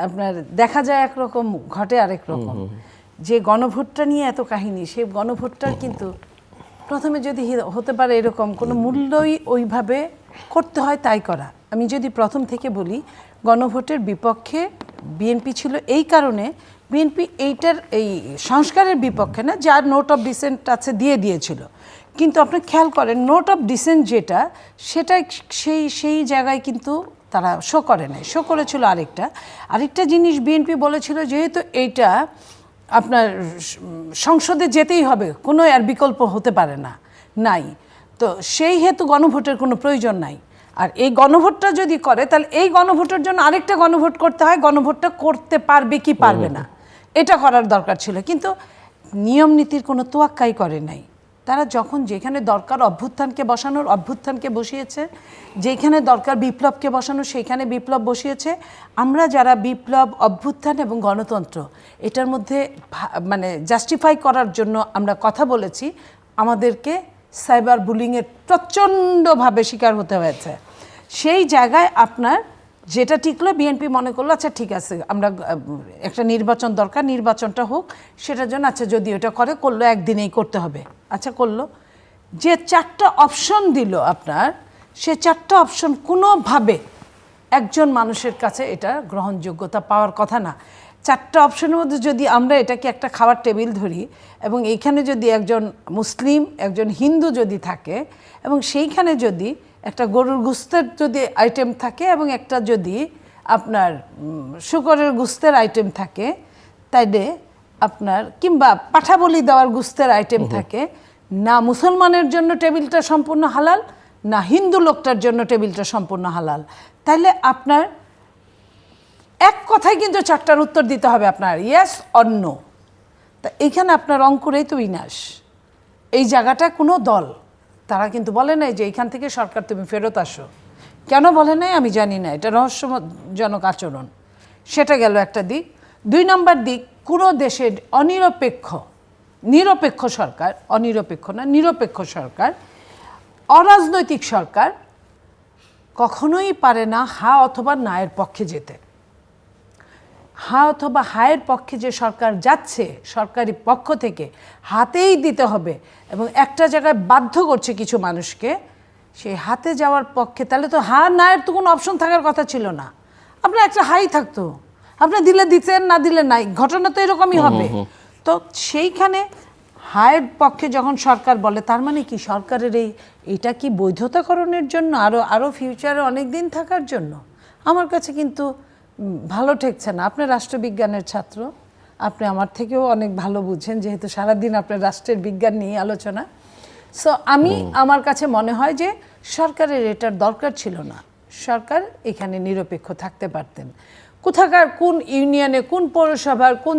আপনার দেখা যায় একরকম, ঘটে আরেক রকম। যে গণভোটটা নিয়ে এত কাহিনী, সেই গণভোটটার কিন্তু প্রথমে যদি হতে পারে এরকম কোনো মূল্যই ওইভাবে করতে হয় তাই করা। আমি যদি প্রথম থেকে বলি, গণভোটের বিপক্ষে বিএনপি ছিল এই কারণে, বিএনপি এইটার এই সংস্কারের বিপক্ষে না, যার নোট অফ ডিসেন্ট আছে দিয়ে দিয়েছিল। কিন্তু আপনি খেয়াল করেন নোট অফ ডিসেন্ট যেটা, সেটা সেই জায়গায় কিন্তু তারা শো করে নাই, শো করেছিল আরেকটা জিনিস। বিএনপি বলেছিল যেহেতু এইটা আপনার সংসদে যেতেই হবে, কোনো আর বিকল্প হতে পারে না, নাই, তো সেই হেতু গণভোটের কোনো প্রয়োজন নাই। আর এই গণভোটটা যদি করে তাহলে এই গণভোটের জন্য আরেকটা গণভোট করতে হয়, গণভোটটা করতে পারবে কি পারবে না এটা করার দরকার ছিল। কিন্তু নিয়ম নীতির কোনো তোয়াক্কাই করে নাই। তারা যখন যেখানে দরকার অভ্যুত্থানকে বসানোর অভ্যুত্থানকে বসিয়েছে, যেখানে দরকার বিপ্লবকে বসানো সেইখানে বিপ্লব বসিয়েছে। আমরা যারা বিপ্লব, অভ্যুত্থান এবং গণতন্ত্র এটার মধ্যে মানে জাস্টিফাই করার জন্য আমরা কথা বলেছি, আমাদেরকে সাইবার বুলিংয়ের প্রচণ্ডভাবে শিকার হতে হয়েছে। সেই জায়গায় আপনার যেটা টিকলো, বিএনপি মনে করলো আচ্ছা ঠিক আছে, আমরা একটা নির্বাচন দরকার, নির্বাচনটা হোক, সেটার জন্য আচ্ছা যদি ওটা করলো একদিনেই করতে হবে, আচ্ছা করলো। যে 4টা অপশন দিল আপনার, সে 4টা অপশন কোনোভাবে একজন মানুষের কাছে এটা গ্রহণযোগ্যতা পাওয়ার কথা না। 4টা অপশনের মধ্যে যদি আমরা এটাকে একটা খাওয়ার টেবিল ধরি, এবং এইখানে যদি একজন মুসলিম, একজন হিন্দু যদি থাকে, এবং সেইখানে যদি একটা গরুর গোস্তের যদি আইটেম থাকে, এবং একটা যদি আপনার শূকরের গোস্তের আইটেম থাকে, তাইলে আপনার কিংবা পাঠা বলি দেওয়ার গোস্তের আইটেম থাকে, না মুসলমানের জন্য টেবিলটা সম্পূর্ণ হালাল, না হিন্দু লোকটার জন্য টেবিলটা সম্পূর্ণ হালাল, তাহলে আপনার এক কথায় কিন্তু 4টার উত্তর দিতে হবে আপনার, ইয়েস অর নো। তা এইখানে আপনার অঙ্কুরেই তো বিনাশ। এই জায়গাটা কোনো দল তারা কিন্তু বলে নাই যে এইখান থেকে সরকার তুমি ফেরত আসো। কেন বলে নাই আমি জানি না, এটা রহস্যজনক আচরণ। সেটা গেল একটা দিক। 2 নম্বর দিক, কোনো দেশের নিরপেক্ষ সরকার, অনিরপেক্ষ না, নিরপেক্ষ সরকার, অরাজনৈতিক সরকার কখনোই পারে না হা অথবা নায়ের পক্ষে যেতে। হা অথবা হায়ের পক্ষে যে সরকার যাচ্ছে, সরকারি পক্ষ থেকে হাতেই দিতে হবে, এবং একটা জায়গায় বাধ্য করছে কিছু মানুষকে সেই হাতে যাওয়ার পক্ষে, তাহলে তো হা নায়ের তো কোনো অপশন থাকার কথা ছিল না। আপনার একটা হাই থাকতো, আপনি দিলে দিতেন, না দিলে নাই, ঘটনা তো এরকমই হবে। তো সেইখানে হায়ের পক্ষে যখন সরকার বলে, তার মানে কি সরকারের এইটা কি বৈধতাকরণের জন্য, আরও ফিউচারে অনেক দিন থাকার জন্য? আমার কাছে কিন্তু ভালো ঠেকছে না। আপনি রাষ্ট্রবিজ্ঞানের ছাত্র, আপনি আমার থেকেও অনেক ভালো বুঝেন, যেহেতু সারাদিন আপনার রাষ্ট্রের বিজ্ঞান নিয়ে আলোচনা। সো আমার কাছে মনে হয় যে সরকারের এটার দরকার ছিল না। সরকার এখানে নিরপেক্ষ থাকতে পারতেন। কোথাকার কোন ইউনিয়নে, কোন পৌরসভার কোন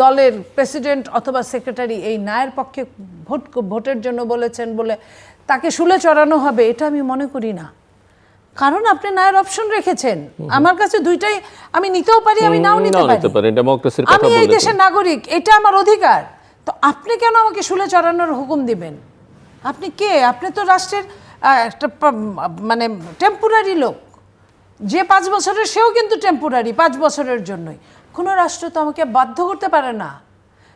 দলের প্রেসিডেন্ট অথবা সেক্রেটারি এই নায়ের পক্ষে ভোটের জন্য বলেছেন বলে তাকে শুলে চড়ানো হবে, এটা আমি মনে করি না। কারণ আপনি নায়ের অপশন রেখেছেন। আমার কাছে দুইটাই, আমি নিতেও পারি, আমি নাও নিতে পারি, আমি এই দেশের নাগরিক, এটা আমার অধিকার। তো আপনি কেন আমাকে শুলে চড়ানোর হুকুম দিবেন? আপনি কে? আপনি তো রাষ্ট্রের একটা মানে টেম্পোরারি লোক। যে 5 বছরের, সেও কিন্তু টেম্পোরারি, 5 বছরের জন্যই। কোনো রাষ্ট্র তো আমাকে বাধ্য করতে পারে না।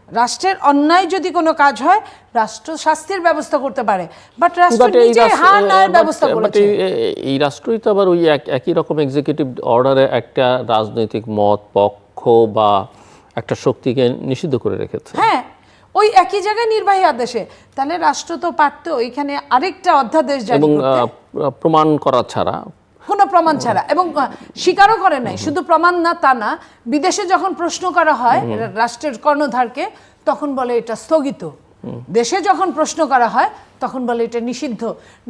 রাষ্ট্রের অন্যায় যদি কোনো কাজ হয়, রাষ্ট্র শাস্তির ব্যবস্থা করতে পারে, বাট রাষ্ট্র নিজে হার ব্যবস্থা করেছে। এই রাষ্ট্রই তো আবার ওই একই রকম এক্সিকিউটিভ অর্ডারে একটা রাজনৈতিক মত, পক্ষ বা একটা শক্তিকে নিষিদ্ধ করে রেখেছে। হ্যাঁ, ওই একই জায়গায় নির্বাহী আদেশে। তাহলে রাষ্ট্র তো পারতো এখানে আরেকটা অধ্যাদেশ জারি করতে, প্রমাণ করা ছাড়া, কোনো প্রমাণ ছাড়া, এবং স্বীকারও করে নাই। শুধু প্রমাণ না তা না, বিদেশে যখন প্রশ্ন করা হয় রাষ্ট্রের কর্ণধারকে, তখন বলে এটা স্থগিত। দেশে যখন প্রশ্ন করা হয় তখন বলে এটা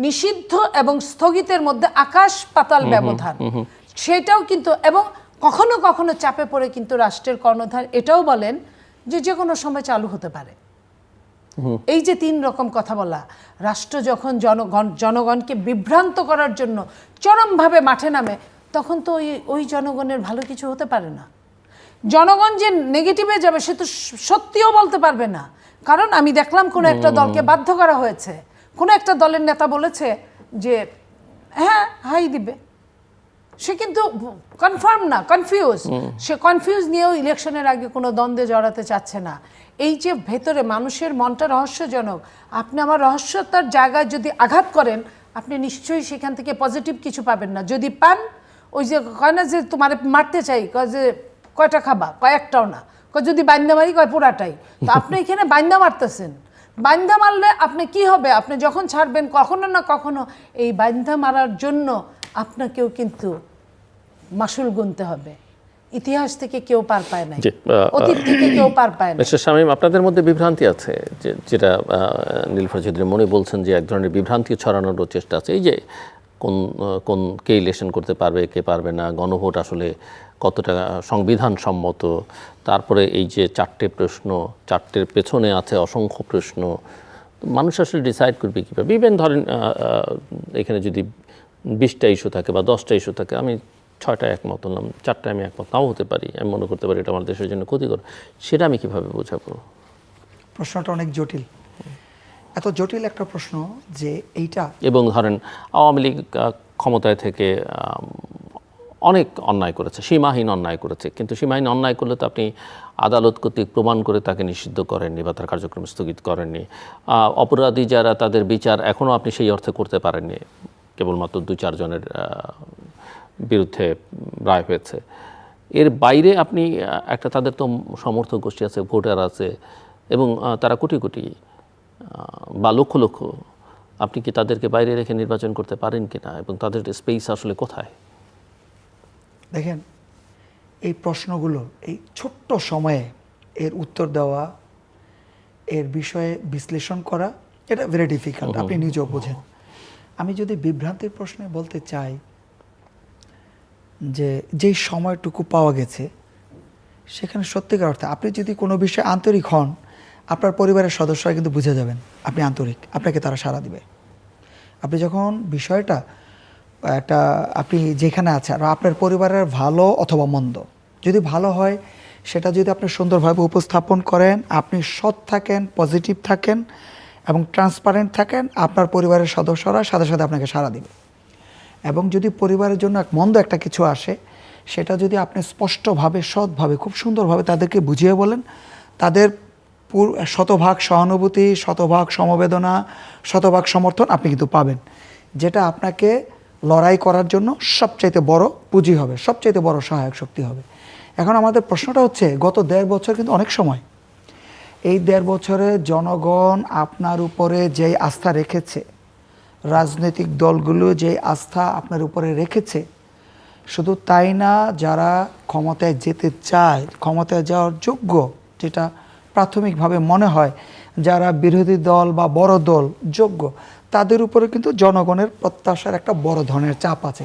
নিষিদ্ধ এবং স্থগিতের মধ্যে আকাশ পাতাল ব্যবধান। সেটাও কিন্তু, এবং কখনো কখনো চাপে পড়ে কিন্তু রাষ্ট্রের কর্ণধার এটাও বলেন যে কোনো সময় চালু হতে পারে। এই যে 3 রকম কথা বলা, রাষ্ট্র যখন জনগণকে বিভ্রান্ত করার জন্য চরমভাবে মাঠে নামে, তখন তো ওই জনগণের ভালো কিছু হতে পারে না। জনগণ যে নেগেটিভে যাবে সে তো সত্যিও বলতে পারবে না। কারণ আমি দেখলাম কোনো একটা দলকে বাধ্য করা হয়েছে, কোনো একটা দলের নেতা বলেছে যে হ্যাঁ হাই দিবে, সে কিন্তু কনফার্ম না, কনফিউজ। সে কনফিউজ নিয়েও ইলেকশনের আগে কোনো দ্বন্দ্বে জড়াতে চাচ্ছে না। এই যে ভেতরে মানুষের মনটা রহস্যজনক, আপনি আমার রহস্যতার জায়গায় যদি আঘাত করেন, আপনি নিশ্চয়ই সেখান থেকে পজিটিভ কিছু পাবেন না। যদি পান, ওই যে কয় না যে তোমার মারতে চাই, কয় যে কয়টা খাবা, কয়েকটাও না, কয় যদি বান্দা মারি, কয় পুরাটাই। তো আপনি এখানে বান্দা মারতেছেন। বান্দা মারলে আপনি কি হবে? আপনি যখন ছাড়বেন, কখনো না কখনো এই বান্দা মারার জন্য আপনাকেও কিন্তু মাসুল গুনতে হবে। ইতিহাস থেকে কেউ পার পায় না, অতীত থেকে কেউ পার পায় না। মিস্টার শামীম, আপনাদের মধ্যে বিভ্রান্তি আছে, যেটা নীলুফার চৌধুরী মনি বলছেন যে এক ধরনের বিভ্রান্তি ছড়ানোর চেষ্টা আছে। এই যে কোন কে ইলেকশন করতে পারবে, কে পারবে না, গণভোট আসলে কতটা সংবিধান সম্মত, তারপরে এই যে 4টে প্রশ্ন, 4টের পেছনে আছে অসংখ্য প্রশ্ন, মানুষ আসলে ডিসাইড করবে কীভাবে? ইভেন ধরেন এখানে যদি 20টা ইস্যু থাকে বা 10টা ইস্যু থাকে, আমি 6টায় একমত হলাম, 4টায় আমি একমত নাও হতে পারি, আমি মনে করতে পারি এটা আমার দেশের জন্য ক্ষতিকর, সেটা আমি কিভাবে বোঝাবো? প্রশ্নটা অনেক জটিল, এত জটিল একটা প্রশ্ন যে এইটা। এবং ধরেন আওয়ামী লীগ ক্ষমতায় থেকে অনেক অন্যায় করেছে, সীমাহীন অন্যায় করেছে, কিন্তু সীমাহীন অন্যায় করলে তো আপনি আদালত কর্তৃক প্রমাণ করে তাকে নিষিদ্ধ করেননি বা তার কার্যক্রম স্থগিত করেননি। অপরাধী যারা, তাদের বিচার এখনও আপনি সেই অর্থে করতে পারেননি, কেবলমাত্র 2-4 জনের বিরুদ্ধে রায় হয়েছে। এর বাইরে আপনি একটা, তাদের তো সমর্থক গোষ্ঠী আছে, ভোটার আছে, এবং তারা কোটি কোটি বা লক্ষ লক্ষ, আপনি কি তাদেরকে বাইরে রেখে নির্বাচন করতে পারেন কিনা, এবং তাদের স্পেস আসলে কোথায়? দেখেন, এই প্রশ্নগুলো এই ছোট্ট সময়ে এর উত্তর দেওয়া, এর বিষয়ে বিশ্লেষণ করা, এটা ভেরি ডিফিকাল্ট, আপনি নিজেও বোঝেন। আমি যদি বিভ্রান্তির প্রশ্নে বলতে চাই, যে যেই সময়টুকু পাওয়া গেছে সেখানে সত্যিকার অর্থে আপনি যদি কোনো বিষয়ে আন্তরিক হন, আপনার পরিবারের সদস্যরা কিন্তু বুঝে যাবেন আপনি আন্তরিক, আপনাকে তারা সাড়া দিবে। আপনি যখন বিষয়টা একটা, আপনি যেখানে আছেন আর আপনার পরিবারের ভালো অথবা মন্দ, যদি ভালো হয় সেটা যদি আপনি সুন্দরভাবে উপস্থাপন করেন, আপনি সৎ থাকেন, পজিটিভ থাকেন এবং ট্রান্সপারেন্ট থাকেন, আপনার পরিবারের সদস্যরা সাথে সাথে আপনাকে সাড়া দিবে। এবং যদি পরিবারের জন্য মন্দ একটা কিছু আসে, সেটা যদি আপনি স্পষ্টভাবে, সৎভাবে, খুব সুন্দরভাবে তাদেরকে বুঝিয়ে বলেন, তাদের 100% সহানুভূতি, 100% সমবেদনা, 100% সমর্থন আপনি কিন্তু পাবেন, যেটা আপনাকে লড়াই করার জন্য সবচাইতে বড় পুঁজি হবে, সবচাইতে বড় সহায়ক শক্তি হবে। এখন আমাদের প্রশ্নটা হচ্ছে, গত 1.5 বছর কিন্তু অনেক সময়, এই 1.5 বছরে জনগণ আপনার উপরে যেই আস্থা রেখেছে, রাজনৈতিক দলগুলো যে আস্থা আপনার উপরে রেখেছে, শুধু তাই না, যারা ক্ষমতায় যেতে চায়, ক্ষমতায় যাওয়ার যোগ্য, যেটা প্রাথমিকভাবে মনে হয়, যারা বিরোধী দল বা বড় দল যোগ্য, তাদের উপরে কিন্তু জনগণের প্রত্যাশার একটা বড় ধরনের চাপ আছে।